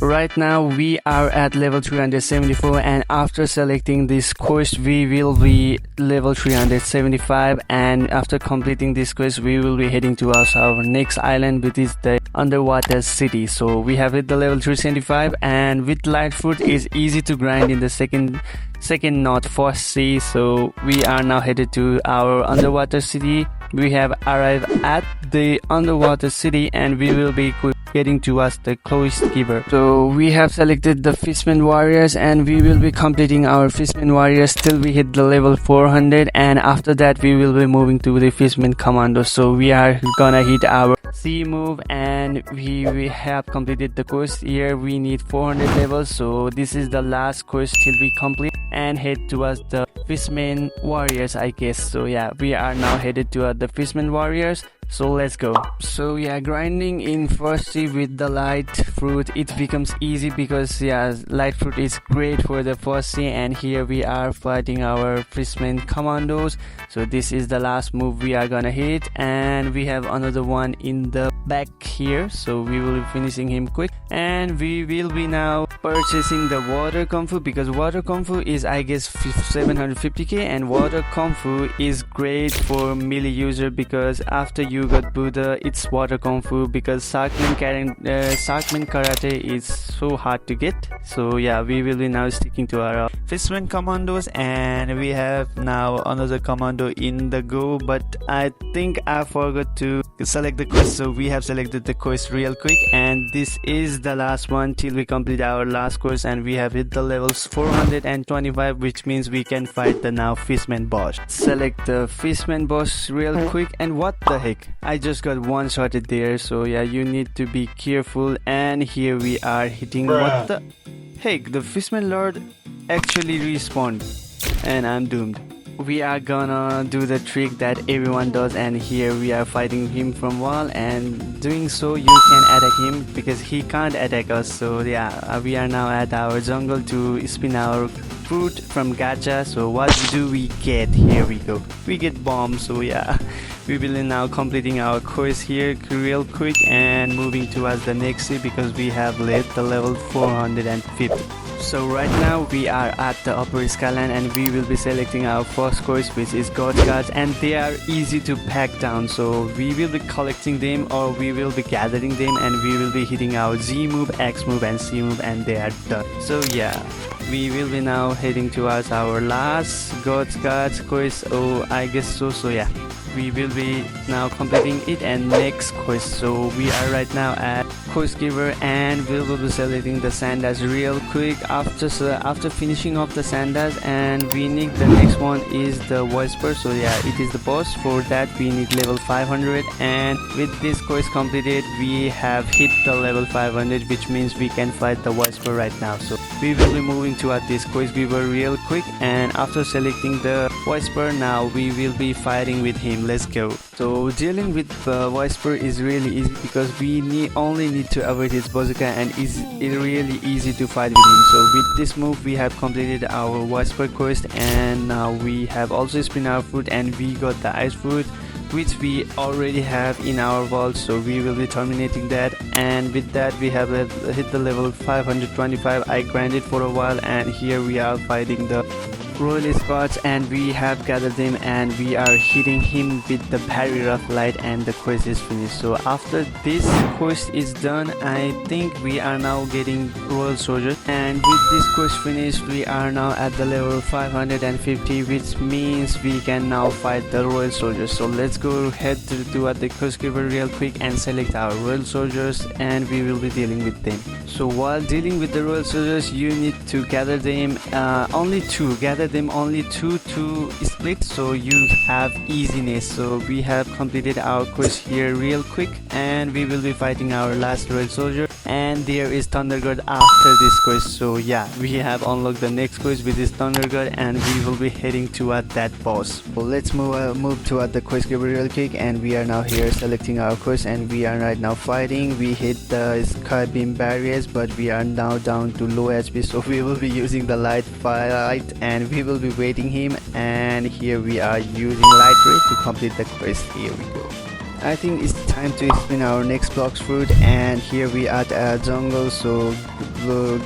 Right now we are at level 374, and after selecting this quest we will be level 375, and after completing this quest we will be heading towards our next island, which is the underwater city. So we have hit the level 375, and with light fruit is easy to grind in the second not first sea. So we are now headed to our underwater city. We have arrived at the underwater city, and we will be getting towards the quest giver. So we have selected the Fishman Warriors, and we will be completing our Fishman Warriors till we hit the level 400, and after that we will be moving to the Fishman Commando. So we are gonna hit our sea move, and we have completed the quest. Here we need 400 levels, so this is the last quest till we complete and head towards the Fishman Warriors, I guess. So yeah, we are now headed toward the Fishman Warriors. So let's go. So yeah, grinding in first sea with the light fruit, it becomes easy because yeah, light fruit is great for the first sea. And here we are fighting our Fishman Commandos. So this is the last move we are gonna hit, and we have another one in the back here, so we will be finishing him quick. And we will be now purchasing the water kung fu, because water kung fu is I guess 750k, and water kung fu is great for melee user, because after you got Buddha, it's water kung fu, because Sarkman karate is so hard to get. So yeah, we will be now sticking to our Fishman commandos, and we have now another commando in the go, but I think I forgot to select the quest, so we have selected the quest real quick, and this is the last one till we complete our last quest, and we have hit the levels 425, which means we can fight the now Fishman boss. Select the Fishman boss real quick, and what the heck, I just got one shotted there. So yeah, you need to be careful, and here we are hitting. What the heck, the Fishman Lord actually respawned, and I'm doomed. We are gonna do the trick that everyone does, and here we are fighting him from wall, and doing so you can attack him because he can't attack us. So yeah, we are now at our jungle to spin our fruit from gacha. So what do we get? Here we go, we get bombs. So yeah, we will be now completing our quest here real quick and moving towards the next sea, because we have led the level 450. So right now we are at the upper skyline, and we will be selecting our first quest, which is God Cards, and they are easy to pack down. So we will be collecting them, or we will be gathering them, and we will be hitting our Z move, X move and C move, and they are done. So yeah, we will be now heading towards our last God Cards quest. Oh, I guess so. So yeah, we will be now completing it and next quest. So we are right now at quest giver, and we will be selecting the sandas real quick after finishing off the sandas, and we need the next one is the whisper. So yeah, it is the boss. For that we need level 500, and with this quest completed we have hit the level 500, which means we can fight the whisper right now. So we will be moving toward this quest giver real quick, and after selecting the whisper, now we will be fighting with him. Let's go. So dealing with whisper is really easy, because we only need to avoid his bazooka, and it's really easy to fight with him. So with this move we have completed our whisper quest, and now we have also spin our fruit, and we got the ice fruit, which we already have in our vault. So we will be terminating that, and with that we have hit the level 525. I grinded for a while, and here we are fighting the royal spots, and we have gathered them, and we are hitting him with the barrier of light, and the quest is finished. So after this quest is done, I think we are now getting royal soldiers, and with this quest finished we are now at the level 550, which means we can now fight the royal soldiers. So let's go head to the quest giver real quick and select our royal soldiers, and we will be dealing with them. So while dealing with the royal soldiers, you need to gather them only two to split, so you have easiness. So we have completed our quest here real quick, and we will be fighting our last royal soldier, and there is Thunder God after this quest. So yeah, we have unlocked the next quest, with this Thunder God, and we will be heading toward that boss. So let's move toward the quest giver real quick, and we are now here selecting our quest, and we are right now fighting. We hit the sky beam barriers, but we are now down to low HP, so we will be using the light fight, and we will be waiting him, and here we are using light ray to complete the quest. Here we go. I think it's time to spin our next Blox fruit, and here we are at a jungle. So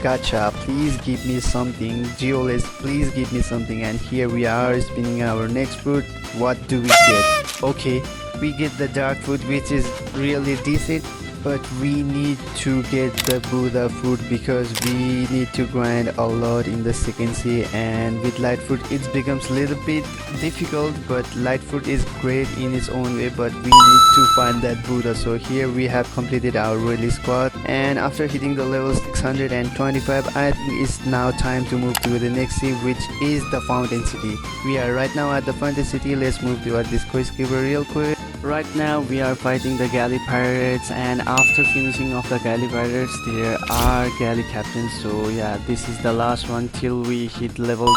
gacha, please give me something. Geolist, please give me something. And here we are spinning our next fruit. What do we get? Okay, we get the dark fruit, which is really decent, but we need to get the Buddha fruit because we need to grind a lot in the second sea, and with light fruit it becomes a little bit difficult, but light fruit is great in its own way, but we need to find that Buddha. So here we have completed our release squad, and after hitting the level 625, I think it's now time to move to the next sea, which is the Fountain City. We are right now at the Fountain City. Let's move to this quest giver real quick. Right now we are fighting the galley pirates, and after finishing off the galley pirates there are galley captains. So yeah, this is the last one till we hit level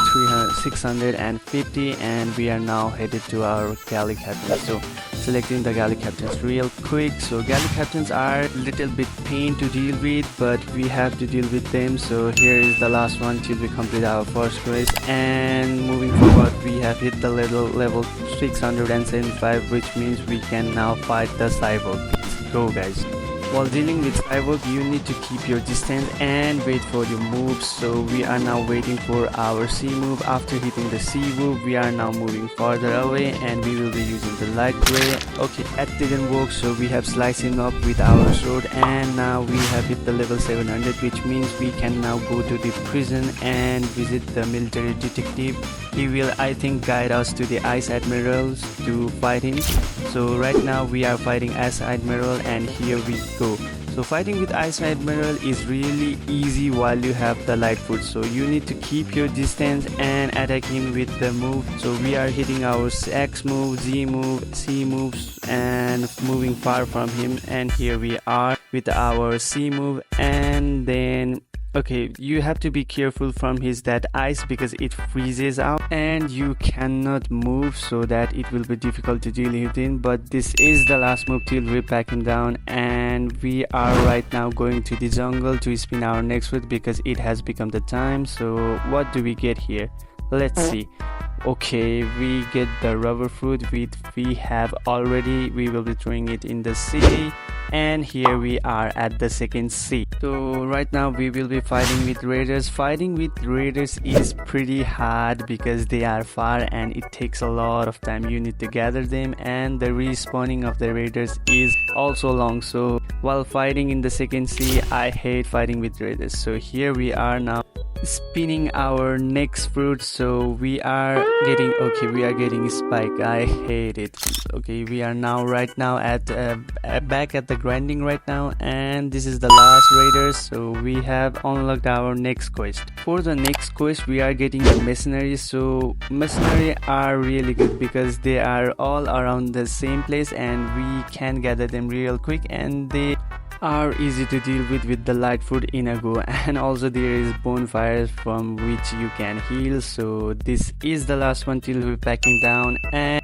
650, and we are now headed to our galley captains. So selecting the galley captains real quick. So galley captains are a little bit pain to deal with, but we have to deal with them. So here is the last one till we complete our first quest, and moving forward we have hit the level 675, which means we can now fight the cyborg. Let's go, guys. While dealing with cyborg, you need to keep your distance and wait for your moves. So we are now waiting for our C move. After hitting the C move, we are now moving farther away, and we will be using the light ray. Okay, that didn't work, so we have sliced him up with our sword, and now we have hit the level 700, which means we can now go to the prison and visit the military detective. He will, I think, guide us to the Ice Admirals to fight him. So right now we are fighting Ice Admiral, and here we go. So fighting with Ice Admiral is really easy while you have the light foot. So you need to keep your distance and attack him with the move. So we are hitting our X move, Z move, C moves, and moving far from him. And here we are with our C move, and then okay, you have to be careful from his that ice because it freezes out and you cannot move, so that it will be difficult to deal with him. But this is the last move till we pack him down, and we are right now going to the jungle to spin our next fruit because it has become the time. So what do we get here? Let's see. Okay, we get the rubber fruit which we have already. We will be throwing it in the city, and here we are at the second sea. So right now we will be fighting with raiders. Fighting with raiders is pretty hard because they are far and it takes a lot of time. You need to gather them, and the respawning of the raiders is also long. So while fighting in the second sea, I hate fighting with raiders. So here we are now spinning our next fruit. So we are getting, okay, we are getting spike. I hate it. Okay, we are now right now at back at the grinding right now, and this is the last raiders. So we have unlocked our next quest. For the next quest we are getting the mercenaries. So mercenaries are really good because they are all around the same place and we can gather them real quick, and they are easy to deal with the light food in a go. And also there is bonfires from which you can heal. So this is the last one till we're packing down, and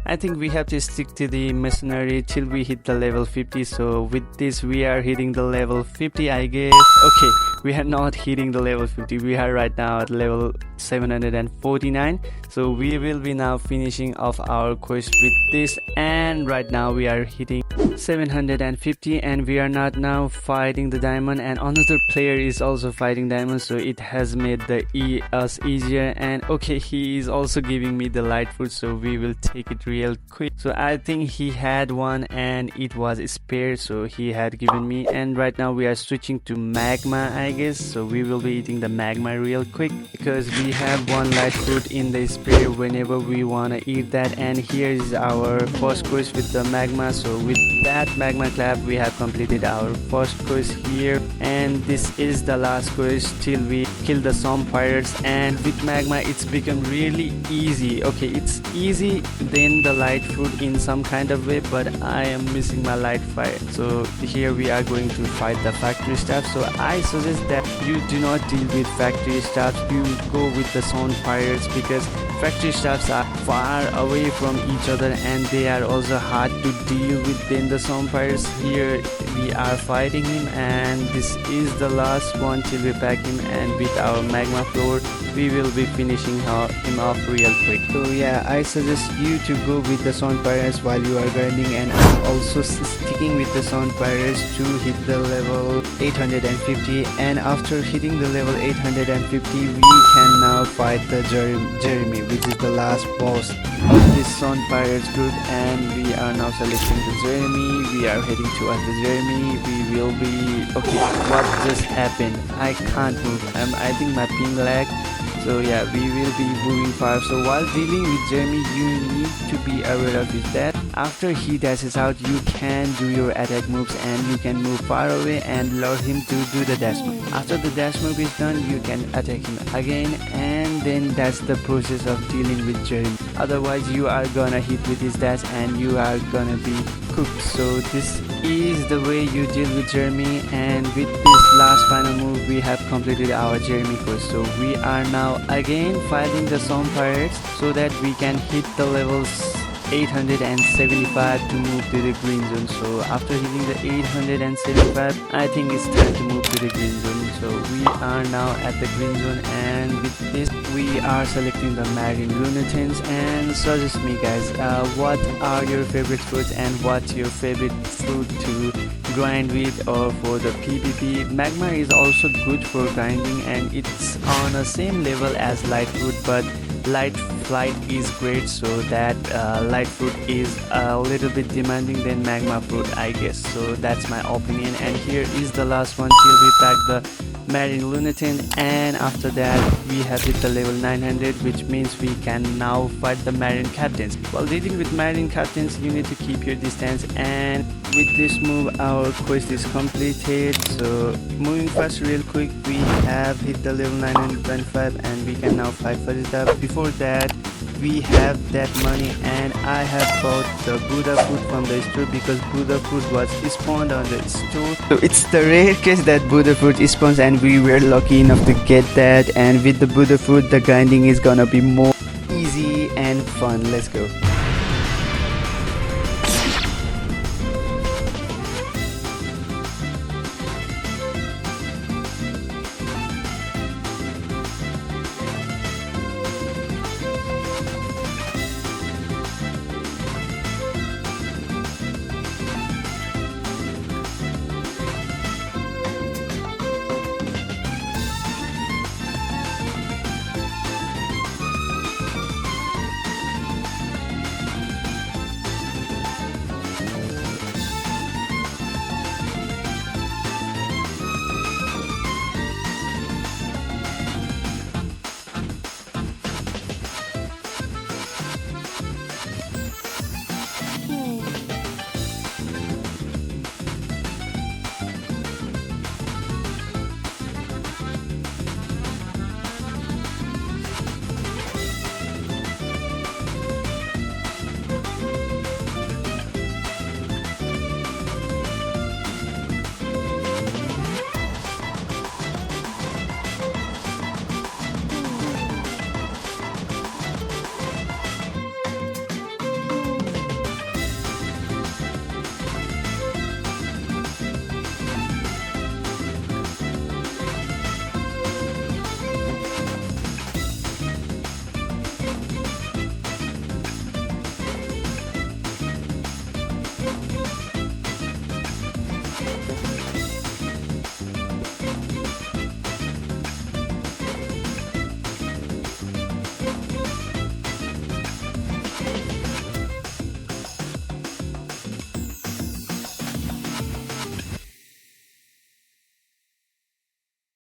I think we have to stick to the mercenary till we hit the level 50. So with this we are hitting the level 50, I guess. Okay, we are not hitting the level 50. We are right now at level 749. So we will be now finishing off our quest with this, and right now we are hitting 750, and we are not now fighting the diamond, and another player is also fighting diamond. So it has made us easier. And okay, he is also giving me the light food, so we will take it real quick. So I think he had one and it was spare, so he had given me. And right now we are switching to magma, I guess. So we will be eating the magma real quick because we have one light food in the spare whenever we want to eat that. And here is our first quest with the magma. So with that magma clap we have completed our first quest here, and this is the last quest till we kill the some pirates. And with magma it's become really easy. Okay, it's easy than the light food in some kind of way, but I am missing my light fire. So here we are going to fight the factory staff. So I suggest that you do not deal with factory staff, you go with the sound pirates, because factory staffs are far away from each other and they are also hard to deal with. Then the vampires here, we are fighting him, and this is the last one till we pack him, and with our magma floor we will be finishing him off real quick. So yeah, I suggest you to go with the vampires while you are grinding, and I'm also sticking with the vampires to hit the level 850, and after hitting the level 850 we can now fight the Jeremy, which is the last boss of this vampires group. And we are now selecting the Jeremy. We are heading towards the Jeremy. We will be okay. What just happened? I can't move. I think my ping lag. So yeah, we will be moving far. So while dealing with Jeremy, you need to be aware of his dash. After he dashes out, you can do your attack moves and you can move far away and lure him to do the dash move. After the dash move is done, you can attack him again, and then that's the process of dealing with Jeremy. Otherwise you are gonna hit with his dash and you are gonna be cooked. So this is the way you deal with Jeremy, and with this last final move we have completed our Jeremy quest. So we are now again fighting the vampires so that we can hit the levels 875 to move to the green zone. So after hitting the 875, I think it's time to move to the green zone. So we are now at the green zone, and with this we are selecting the marine lunatics. And suggest me guys, what are your favorite fruits and what's your favorite fruit to grind with or for the PvP. Magma is also good for grinding and it's on the same level as light fruit, but light flight is great, so that light fruit is a little bit demanding than magma fruit, I guess. So that's my opinion. And here is the last one till we pack the marine lunatic, and after that we have hit the level 900, which means we can now fight the marine captains. While dealing with marine captains, you need to keep your distance, and with this move our quest is completed. So moving fast real quick, we have hit the level 925 and we can now fight for it up. Before that we have that money, and I have bought the Buddha food from the store because Buddha food was spawned on the store. So it's the rare case that Buddha food spawns, and we were lucky enough to get that. And with the Buddha food the grinding is gonna be more easy and fun. Let's go.